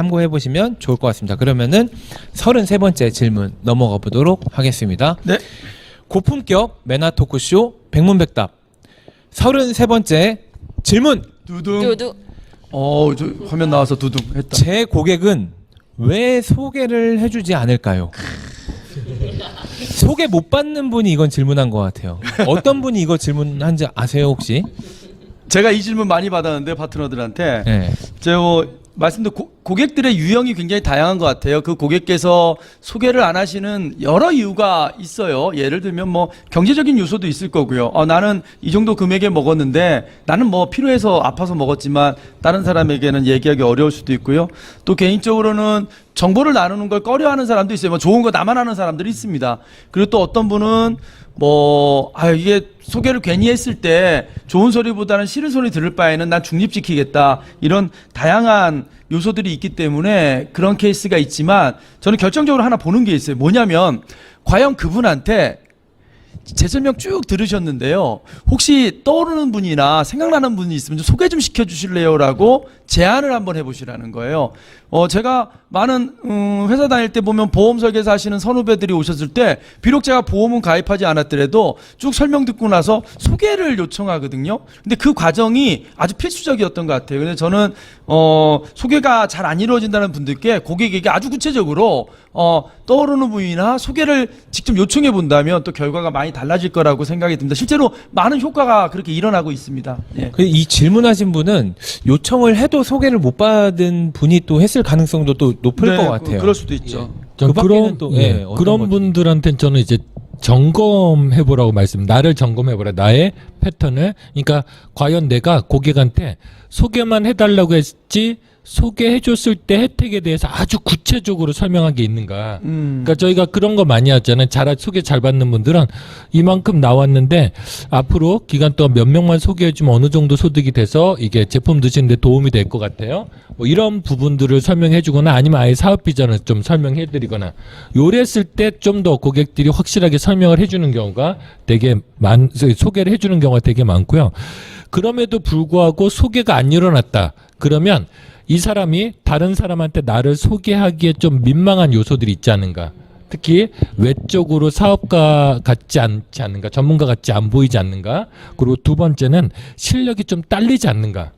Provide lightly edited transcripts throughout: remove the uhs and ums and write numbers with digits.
참고해 보시면 좋을 것 같습니다. 그러면은 33번째 질문 넘어가 보도록 하겠습니다. 네. 고품격 매나 토크쇼 백문백답 33번째 질문. 두둥. 두두. 저 화면 나와서 두둥 했다. 제 고객은 왜 소개를 해주지 않을까요? 소개 못 받는 분이 이건 질문한 것 같아요. 어떤 분이 이거 질문한지 아세요 혹시? 제가 이 질문 많이 받았는데 파트너들한테 네. 제가 말씀드린 고객들의 유형이 굉장히 다양한 것 같아요. 그 고객께서 소개를 안 하시는 여러 이유가 있어요. 예를 들면 뭐 경제적인 요소도 있을 거고요. 나는 이 정도 금액에 먹었는데 나는 뭐 필요해서 아파서 먹었지만 다른 사람에게는 얘기하기 어려울 수도 있고요. 또 개인적으로는 정보를 나누는 걸 꺼려하는 사람도 있어요. 뭐 좋은 거 나만 아는 사람들이 있습니다. 그리고 또 어떤 분은 이게 소개를 괜히 했을 때 좋은 소리보다는 싫은 소리 들을 바에는 난 중립지키겠다. 이런 다양한 요소들이 있기 때문에 그런 케이스가 있지만 저는 결정적으로 하나 보는 게 있어요. 뭐냐면 과연 그분한테 제 설명 쭉 들으셨는데요. 혹시 떠오르는 분이나 생각나는 분이 있으면 좀 소개 좀 시켜주실래요? 라고 제안을 한번 해보시라는 거예요. 제가 많은 회사 다닐 때 보면 보험 설계사 하시는 선후배들이 오셨을 때 비록 제가 보험은 가입하지 않았더라도 쭉 설명 듣고 나서 소개를 요청하거든요. 근데 그 과정이 아주 필수적이었던 것 같아요. 근데 저는 소개가 잘 안 이루어진다는 분들께 고객에게 아주 구체적으로 떠오르는 분이나 소개를 직접 요청해 본다면 또 결과가 많이 달라질 거라고 생각이 듭니다. 실제로 많은 효과가 그렇게 일어나고 있습니다. 예. 이 질문하신 분은 요청을 해도 소개를 못 받은 분이 또 했을 가능성도 또 높을 것 같아요. 그럴 수도 있죠. 그 밖에는 또 어떤 그런 거죠? 분들한테는 저는 이제 점검해보라고 나를 점검해보라. 나의 패턴을. 그러니까 과연 내가 고객한테 소개만 해달라고 했지 소개해줬을 때 혜택에 대해서 아주 구체적으로 설명한 게 있는가. 그러니까 저희가 그런 거 많이 하잖아요. 소개 잘 받는 분들은 이만큼 나왔는데 앞으로 기간 동안 몇 명만 소개해주면 어느 정도 소득이 돼서 이게 제품 드시는데 도움이 될 것 같아요. 뭐 이런 부분들을 설명해주거나 아니면 아예 사업 비전을 좀 설명해드리거나 요랬을 때 좀 더 고객들이 확실하게 설명을 해주는 경우가 되게 소개를 해주는 경우가 되게 많고요. 그럼에도 불구하고 소개가 안 일어났다. 그러면 이 사람이 다른 사람한테 나를 소개하기에 좀 민망한 요소들이 있지 않는가. 특히 외적으로 사업가 같지 않지 않는가. 전문가 같지 안 보이지 않는가. 그리고 두 번째는 실력이 좀 딸리지 않는가.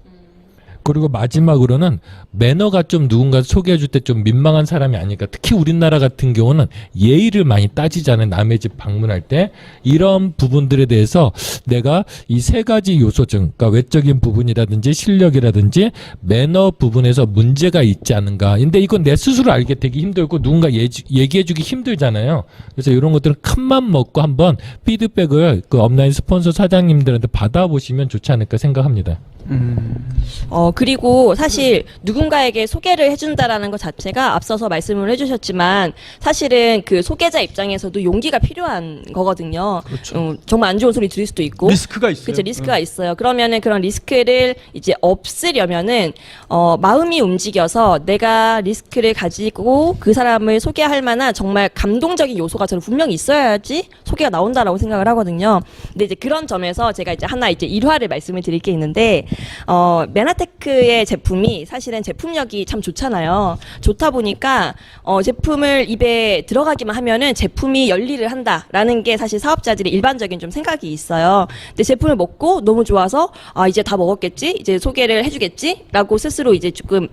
그리고 마지막으로는 매너가 좀 누군가 소개해줄 때 좀 민망한 사람이 아닐까. 특히 우리나라 같은 경우는 예의를 많이 따지잖아요. 남의 집 방문할 때. 이런 부분들에 대해서 내가 이 세 가지 요소 중, 그러니까 외적인 부분이라든지 실력이라든지 매너 부분에서 문제가 있지 않은가. 근데 이건 내 스스로 알기 되게 힘들고 누군가 얘기해주기 힘들잖아요. 그래서 이런 것들은 큰맘 먹고 한번 피드백을 그 업라인 스폰서 사장님들한테 받아보시면 좋지 않을까 생각합니다. 그리고 사실 누군가에게 소개를 해준다라는 것 자체가 앞서서 말씀을 해주셨지만 사실은 그 소개자 입장에서도 용기가 필요한 거거든요. 그렇죠. 정말 안 좋은 소리 들을 수도 있고. 리스크가 있어요. 그렇죠. 리스크가 있어요. 그러면은 그런 리스크를 이제 없애려면은 마음이 움직여서 내가 리스크를 가지고 그 사람을 소개할 만한 정말 감동적인 요소가 저는 분명히 있어야지 소개가 나온다라고 생각을 하거든요. 근데 이제 그런 점에서 제가 이제 하나 이제 일화를 말씀을 드릴 게 있는데 메나테크의 제품이 사실은 제품력이 참 좋잖아요. 좋다 보니까 제품을 입에 들어가기만 하면은 제품이 열일을 한다라는 게 사실 사업자들의 일반적인 좀 생각이 있어요. 근데 제품을 먹고 너무 좋아서 이제 다 먹었겠지, 이제 소개를 해주겠지라고 스스로 이제 조금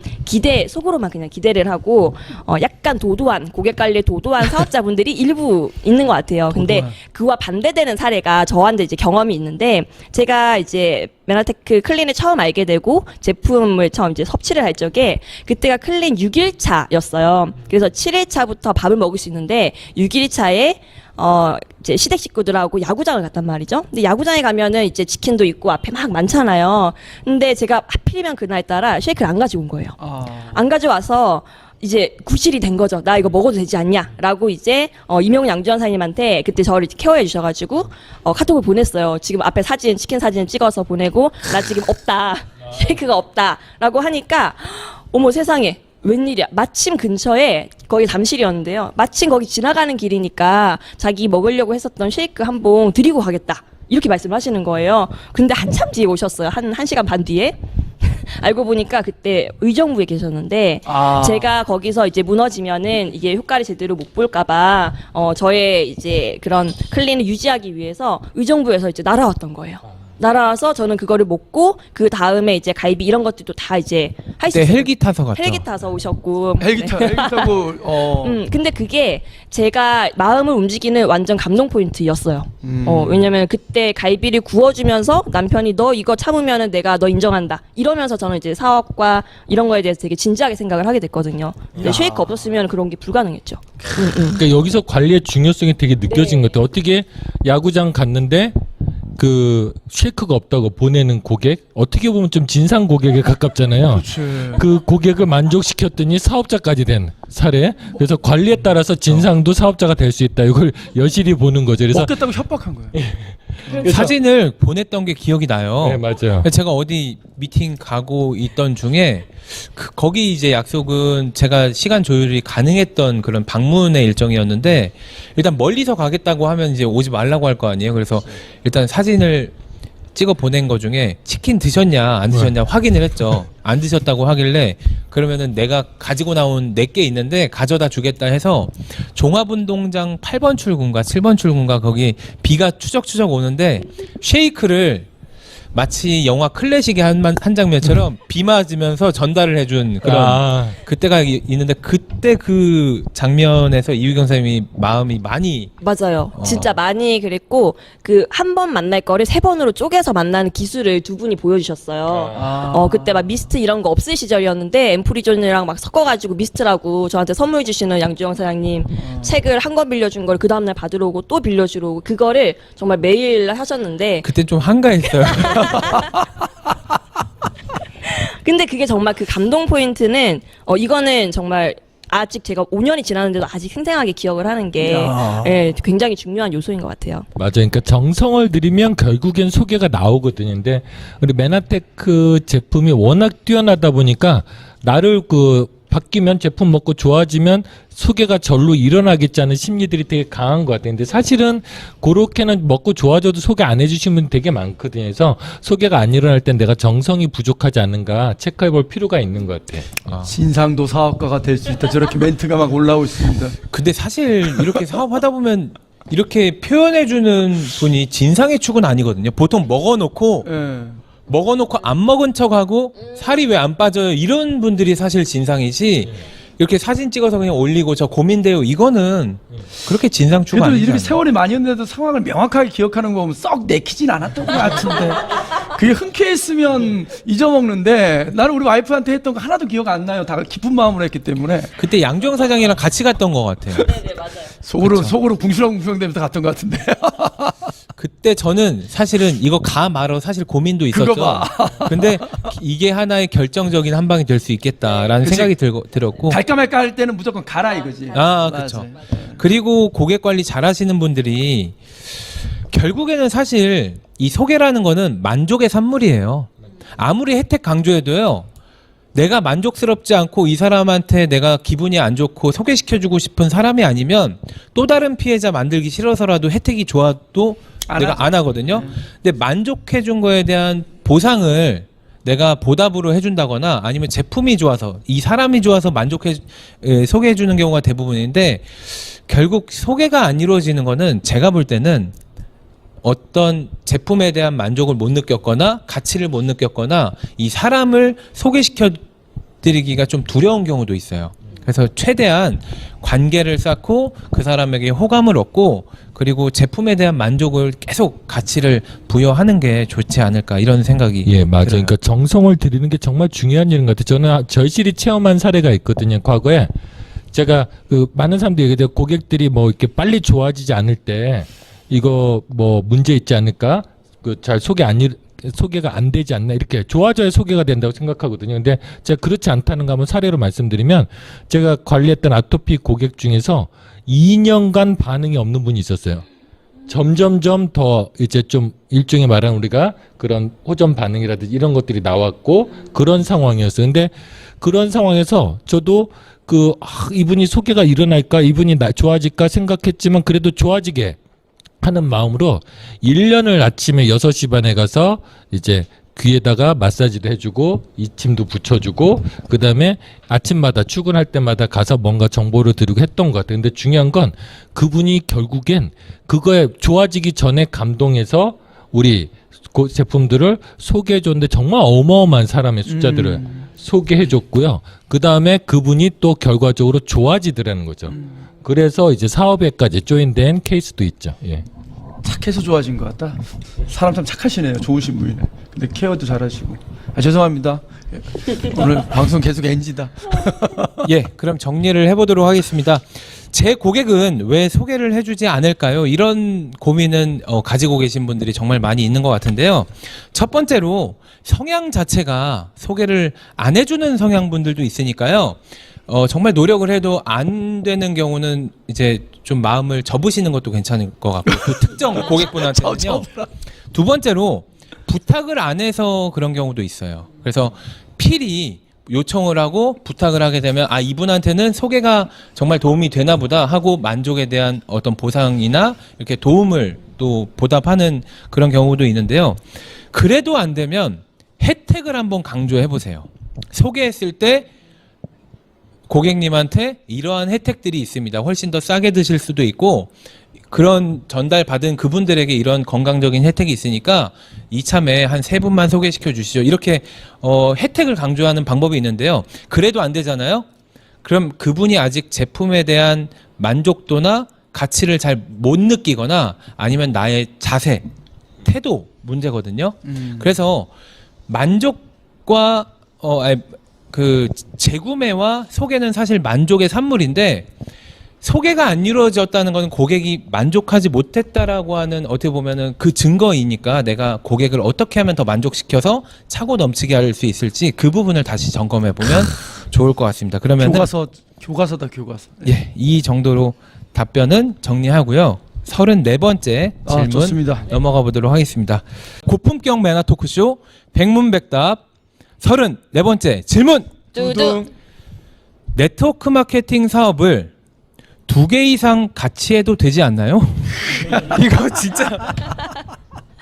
속으로만 그냥 기대를 하고 약간 도도한 고객 관리에 도도한 사업자분들이 일부 있는 것 같아요. 근데 그와 반대되는 사례가 저한테 이제 경험이 있는데 제가 이제 메나테크 클린을 처음 알게 되고 제품을 처음 이제 섭취를 할 적에 그때가 클린 6일차였어요. 그래서 7일차부터 밥을 먹을 수 있는데 6일차에 이제 시댁 식구들하고 야구장을 갔단 말이죠. 근데 야구장에 가면은 이제 치킨도 있고 앞에 막 많잖아요. 근데 제가 하필이면 그날따라 쉐이크를 안 가지고 온 거예요. 안 가져와서 이제 구실이 된 거죠. 나 이거 먹어도 되지 않냐? 라고 이제 이명훈 양주원사님한테 그때 저를 케어해 주셔가지고 카톡을 보냈어요. 지금 앞에 치킨 사진 찍어서 보내고 나 지금 없다. 쉐이크가 없다. 라고 하니까 어머 세상에. 웬일이야. 마침 근처에 거기 잠실이었는데요. 마침 거기 지나가는 길이니까 자기 먹으려고 했었던 쉐이크 한 봉 드리고 가겠다. 이렇게 말씀을 하시는 거예요. 근데 한참 뒤에 오셨어요. 한 시간 반 뒤에. 알고 보니까 그때 의정부에 계셨는데 아. 제가 거기서 이제 무너지면은 이게 효과를 제대로 못 볼까봐 저의 이제 그런 클린을 유지하기 위해서 의정부에서 이제 날아왔던 거예요. 날아와서 저는 그거를 먹고 그 다음에 이제 갈비 이런 것들도 다 이제 할 수 그때 있어요. 헬기 타서 갔죠. 헬기 타서 오셨고. 헬기 타고 근데 그게 제가 마음을 움직이는 완전 감동 포인트였어요. 왜냐면 그때 갈비를 구워주면서 남편이 너 이거 참으면은 내가 너 인정한다. 이러면서 저는 이제 사업과 이런 거에 대해서 되게 진지하게 생각을 하게 됐거든요. 근데 쉐이크 없었으면 그런 게 불가능했죠. 그러니까 여기서 관리의 중요성이 되게 느껴진 것 같아요. 어떻게 야구장 갔는데 그 쉐이크가 없다고 보내는 고객 어떻게 보면 좀 진상 고객에 가깝잖아요. 그 고객을 만족시켰더니 사업자까지 된 사례. 그래서 관리에 따라서 진상도 사업자가 될 수 있다. 이걸 여실히 보는 거죠. 그래서 먹겠다고 협박한 거예요. 사진을 보냈던 게 기억이 나요. 네, 맞아요. 제가 어디 미팅 가고 있던 중에 거기 이제 약속은 제가 시간 조율이 가능했던 그런 방문의 일정이었는데 일단 멀리서 가겠다고 하면 이제 오지 말라고 할 거 아니에요. 그래서 일단 사진을 찍어 보낸 거 중에 치킨 드셨냐 안 드셨냐 확인을 했죠. 안 드셨다고 하길래 그러면은 내가 가지고 나온 4개 있는데 가져다 주겠다 해서 종합운동장 8번 출구인가 7번 출구인가 거기 비가 추적추적 오는데 쉐이크를 마치 영화 클래식의 한 장면처럼 비 맞으면서 전달을 해준 그런 그때가 있는데 그때 그 장면에서 이휘경 선생님이 마음이 많이 맞아요. 진짜 많이 그랬고 그 한 번 만날 거를 3번으로 쪼개서 만나는 기술을 두 분이 보여주셨어요. 그때 막 미스트 이런 거 없을 시절이었는데 엠프리존이랑 막 섞어가지고 미스트라고 저한테 선물 주시는 양주영 사장님 책을 한 권 빌려준 걸 그 다음날 받으러 오고 또 빌려주러 오고 그거를 정말 매일 하셨는데 그때 좀 한가했어요. 근데 그게 정말 그 감동 포인트는 이거는 정말 아직 제가 5년이 지났는데도 아직 생생하게 기억을 하는 게 예, 굉장히 중요한 요소인 것 같아요. 맞아요. 그러니까 정성을 들이면 결국엔 소개가 나오거든요. 근데 우리 메나테크 제품이 워낙 뛰어나다 보니까 나를 바뀌면 제품 먹고 좋아지면 소개가 절로 일어나겠지 하는 심리들이 되게 강한 것 같아요. 근데 사실은 그렇게는 먹고 좋아져도 소개 안 해주신 분 되게 많거든요. 그래서 소개가 안 일어날 땐 내가 정성이 부족하지 않은가 체크해 볼 필요가 있는 것 같아요. 진상도 사업가가 될 수 있다. 저렇게 멘트가 막 올라올 수 있습니다. 근데 사실 이렇게 사업하다 보면 이렇게 표현해주는 분이 진상의 축은 아니거든요. 보통 먹어놓고 안 먹은 척하고 살이 왜 안 빠져요 이런 분들이 사실 진상이지 이렇게 사진 찍어서 그냥 올리고 저 고민돼요 이거는 그렇게 진상추가 그래도 아니잖아요. 이렇게 세월이 많이 했는데도 상황을 명확하게 기억하는 거 보면 썩 내키진 않았던 것 같은데 그게 흔쾌했으면 잊어먹는데 나는 우리 와이프한테 했던 거 하나도 기억 안 나요. 다 기쁜 마음으로 했기 때문에 그때 양주영 사장이랑 같이 갔던 것 같아요. 네, 맞아요. 속으로 궁시렁궁시렁대면서 갔던 것 같은데 그때 저는 사실은 이거 가 말어 사실 고민도 있었죠. 그거 근데 이게 하나의 결정적인 한 방이 될 수 있겠다라는 그치. 생각이 들었고 갈까 말까 할 때는 무조건 가라 이거지. 그렇죠. 그리고 고객 관리 잘 하시는 분들이 결국에는 사실 이 소개라는 거는 만족의 산물이에요. 아무리 혜택 강조해도요. 내가 만족스럽지 않고 이 사람한테 내가 기분이 안 좋고 소개시켜주고 싶은 사람이 아니면 또 다른 피해자 만들기 싫어서라도 혜택이 좋아도 내가 안 하거든요. 근데 만족해준 거에 대한 보상을 내가 보답으로 해준다거나 아니면 제품이 좋아서 이 사람이 좋아서 소개해주는 경우가 대부분인데 결국 소개가 안 이루어지는 거는 제가 볼 때는 어떤 제품에 대한 만족을 못 느꼈거나 가치를 못 느꼈거나 이 사람을 소개시켜 드리기가 좀 두려운 경우도 있어요. 그래서 최대한 관계를 쌓고 그 사람에게 호감을 얻고 그리고 제품에 대한 만족을 계속 가치를 부여하는 게 좋지 않을까 이런 생각이 맞아요. 들어요. 그러니까 정성을 들이는 게 정말 중요한 일인 것 같아요. 저는 절실히 체험한 사례가 있거든요. 과거에 제가 많은 사람들이 얘기해요. 고객들이 뭐 이렇게 빨리 좋아지지 않을 때 이거 뭐 문제 있지 않을까? 잘 소개가 안 되지 않나 이렇게 좋아져야 소개가 된다고 생각하거든요. 근데 제가 그렇지 않다는 거 한번 사례로 말씀드리면 제가 관리했던 아토피 고객 중에서 2년간 반응이 없는 분이 있었어요. 점점점 더 이제 좀 일종의 말하는 우리가 그런 호전 반응이라든지 이런 것들이 나왔고 그런 상황이었어요. 근데 그런 상황에서 저도 이분이 소개가 일어날까 이분이 좋아질까 생각했지만 그래도 좋아지게 하는 마음으로 1년을 아침에 6시 반에 가서 이제 귀에다가 마사지도 해주고 이침도 붙여주고 그다음에 아침마다 출근할 때마다 가서 뭔가 정보를 드리고 했던 것 같아요. 근데 중요한 건 그분이 결국엔 그거에 좋아지기 전에 감동해서 우리 그 제품들을 소개해줬는데 정말 어마어마한 사람의 숫자들을 소개해줬고요. 그다음에 그분이 또 결과적으로 좋아지더라는 거죠. 그래서 이제 사업에까지 조인된 케이스도 있죠. 예. 착해서 좋아진 것 같다. 사람 참 착하시네요. 좋으신 분이네. 근데 케어도 잘하시고. 죄송합니다. 오늘 방송 계속 NG다. 예, 그럼 정리를 해보도록 하겠습니다. 제 고객은 왜 소개를 해주지 않을까요? 이런 고민은 가지고 계신 분들이 정말 많이 있는 것 같은데요. 첫 번째로 성향 자체가 소개를 안 해주는 성향분들도 있으니까요. 정말 노력을 해도 안 되는 경우는 이제 좀 마음을 접으시는 것도 괜찮을 것 같고 그 특정 고객분한테는요. 두 번째로 부탁을 안 해서 그런 경우도 있어요. 그래서 필히 요청을 하고 부탁을 하게 되면 아 이분한테는 소개가 정말 도움이 되나 보다 하고 만족에 대한 어떤 보상이나 이렇게 도움을 또 보답하는 그런 경우도 있는데요. 그래도 안 되면 혜택을 한번 강조해 보세요. 소개했을 때 고객님한테 이러한 혜택들이 있습니다. 훨씬 더 싸게 드실 수도 있고 그런 전달받은 그분들에게 이런 건강적인 혜택이 있으니까 이참에 한 3분만 소개시켜 주시죠. 이렇게 혜택을 강조하는 방법이 있는데요. 그래도 안 되잖아요. 그럼 그분이 아직 제품에 대한 만족도나 가치를 잘 못 느끼거나 아니면 나의 자세, 태도 문제거든요. 그래서 만족과 그 재구매와 소개는 사실 만족의 산물인데 소개가 안 이루어졌다는 건 고객이 만족하지 못했다라고 하는 어떻게 보면은 그 증거이니까 내가 고객을 어떻게 하면 더 만족시켜서 차고 넘치게 할 수 있을지 그 부분을 다시 점검해 보면 좋을 것 같습니다. 그러면 교과서다 교과서. 예, 이 정도로 답변은 정리하고요. 34번째 질문 좋습니다. 넘어가 보도록 하겠습니다. 고품격 매너 토크쇼 백문백답 34번째 질문. 두둥. 네트워크 마케팅 사업을 2개 이상 같이 해도 되지 않나요? 이거 진짜